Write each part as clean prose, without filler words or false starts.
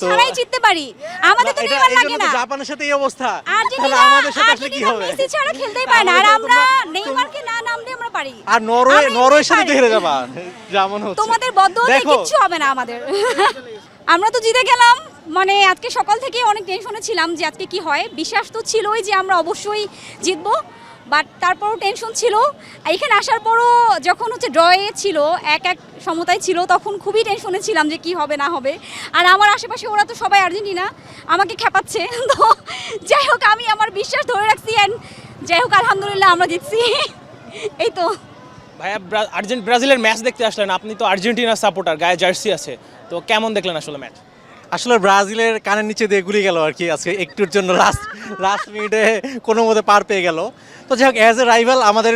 ছাড়াই জিততে পারি। আমাদের তো নেইমার লাগে না। জাপানের সাথে এই অবস্থা, তাহলে আর্জেন্টিনা আমাদের সাথে আসলে কি হবে? মেসি ছাড়া খেলতেই পারে না। আর আমরা নেইমারকে না নামলে আমরা পারি। আর নরওয়ের সাথে তো হেরে যাবা, যেমন হচ্ছে। তোমাদের বদদৌলতে কিচ্ছু হবে না আমাদের। আমরা তো জিতে গেলাম, মানে আজকে সকাল থেকে অনেক টেনশনে ছিলাম যে আজকে কি হয়। বিশ্বাস তো ছিলই যে আমরা অবশ্যই জিতবো, বাট তারপরও টেনশন ছিল। এখানে আসার পরও যখন হচ্ছে ড্রয়ে ছিল, এক সমতায় ছিল, তখন খুবই টেনশনে ছিলাম যে কি হবে না হবে। আর আমার আশেপাশে ওরা তো সবাই আর্জেন্টিনা, আমাকে খেপাচ্ছে। তো যাই হোক, আমি আমার বিশ্বাস ধরে রাখছি, অ্যান্ড যাই হোক আলহামদুলিল্লাহ আমরা জিতছি। এই তো ভাইয়া, ব্রাজিলের ম্যাচ দেখতে আসলেন, আপনি তো আর্জেন্টিনার সাপোর্টার, গায়ে জার্সি আছে, তো কেমন দেখলেন আসলে ম্যাচ? আসলে ব্রাজিলের কানের নিচে দিয়ে গুলি গেল আর কি আজকে একটুর জন্য, লাস্ট মিনিটে কোনো মতে পার পেয়ে গেল। তো যাই হোক, অ্যাজ এ রাইভাল আমাদের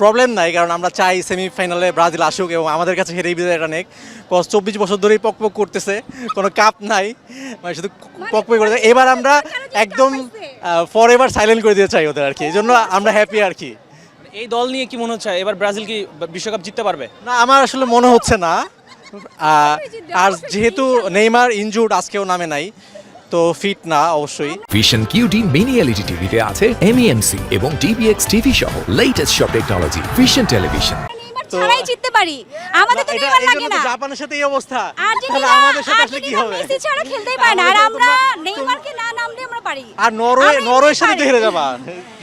প্রবলেম নাই, কারণ আমরা চাই সেমিফাইনালে ব্রাজিল আসুক এবং আমাদের কাছে হেরেই বিদায়টা নেক। 24 বছর ধরেই পকপক করতেছে, কোনো কাপ নাই, মানে শুধু পকপক করতে। এবার আমরা একদম ফর এভার সাইলেন্ট করে দিতে চাই ওদের আর কি, এই জন্য আমরা হ্যাপি আর কি। এই দল নিয়ে কি মনে হচ্ছে এবার ব্রাজিল কি বিশ্বকাপ জিততে পারবে? না, আমার আসলে মনে হচ্ছে না। আর যেহেতু নেইমার ইনজুর্ড, আজকেও নামে নাই, তো ফিট না অবশ্যই। ভিশন কিউটি মিনি এলইডি টিভিতে আছে এমইএমসি এবং ডিবিএক্স টিভি সহ লেটেস্ট সব টেকনোলজি। Vision television. নেইমার ছাড়াই জিততে পারি। আমাদের তো নেইমার লাগে না। জাপানের সাথে এই অবস্থা, তাহলে আর্জেন্টিনা আমাদের সাথে আসলে কি হবে? মেসি ছাড়া খেলতেই পারে না। আর আমরা নেইমারকে না নামলে আমরা পারি। আর নরওয়ের সাথে তো হেরে যাবা,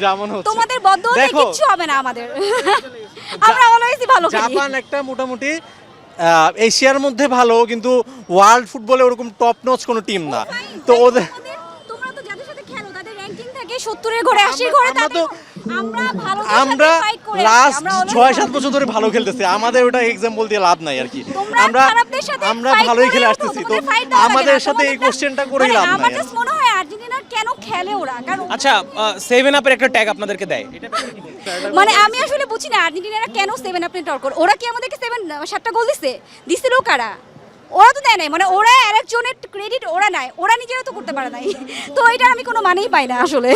যেমন হচ্ছে। তোমাদের বদদৌলতে কিচ্ছু হবে না আমাদের। আমরা অলওয়েজই ভালো খেলি। জাপান একটা মোটামুটি এশিয়ার মধ্যে ভালো, কিন্তু ওয়ার্ল্ড ফুটবলে ওরকম টপ নচ কোনো টিম না। তো ওদের তোমরা তো যাদের সাথে খেলো তাদের র‍্যাঙ্কিং থাকে 70 এর ঘরে 80 এর ঘরে। আমরা ভালো আমরা লাস্ট 6-7 বছর ধরে ভালো খেলতেছি, আমাদের ওটা এক্সাম্পল দিয়ে লাভ নাই আর কি। আমরা ভালোই খেলে আসতেছি, তো আমাদের সাথে এই কোশ্চেনটা করেই লাভ নাই। আমার কাছে মনে হয় আর্জেন্টিনা কেন খেলে ওরা, কারণ আচ্ছা, 7 আপের একটা ট্যাগ আপনাদেরকে দেয়, এটা মানে আমি আসলে বুঝি না আর্জেন্টিনারা কেন 7 আপনি টর করে। ওরা কি আমাদেরকে 7টা গোল দিছিল কারা? ওরা তো দেয় নাই, মানে ওরা আরেকজনের ক্রেডিট ওরা নাই, ওরা নিজেরা তো করতে পারে নাই। তো এটার আমি কোনো মানেই পাই না আসলে।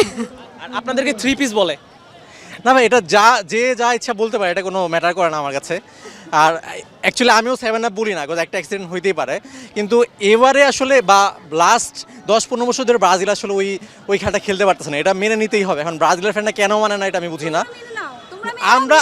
আর আপনাদেরকে 3 পিস বলে না ভাই, এটা যা ইচ্ছা বলতে পারে, এটা কোনো ম্যাটার করে না আমার কাছে। আর অ্যাকচুয়ালি আমিও 7 আপ বলি না, বিকজ একটা অ্যাক্সিডেন্ট হইতেই পারে। কিন্তু এবারে আসলে বা লাস্ট 10-15 বছর ধরে ব্রাজিল আসলে ওই খেলাটা খেলতে পারতেছে না, এটা মেনে নিতেই হবে। এখন ব্রাজিলের ফ্যানরা কেন মানে না, এটা আমি বুঝি না। আমরা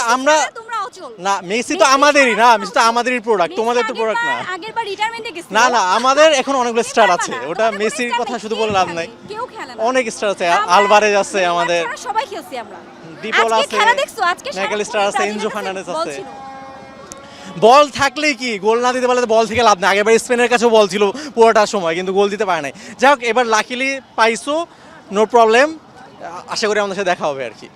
না, মেসি তো আমাদেরই না, মেসি তো আমাদেরই প্রোডাক্ট, তোমাদের তো প্রোডাক্ট না। আগেরবার রিটায়ারমেন্টে গেছে না, আমাদের এখন অনেকগুলো স্টার আছে, ওটা মেসির কথা শুধু বলে লাভ নাই। কেউ খেলে না, অনেক স্টার আছে, আলভারেজ আছে, আমাদের সবাই খেলছি আমরা। ডিপোল আজকে আছে, খেলা দেখছো? আজকে ম্যাকালিস্টার আছে, এনজো ফার্নান্ডেজ আছে। বল থাকলেই কি, গোল না দিতে পারলে তো বল থেকে লাভ নাই। আগেরবার স্পেনের কাছেও বল ছিল পুরোটা সময়, কিন্তু গোল দিতে পারে নাই। যাই হোক, এবার লাকিলি পাইছো, নো প্রবলেম। আশা করি আমাদের সাথে দেখা হবে আর কি।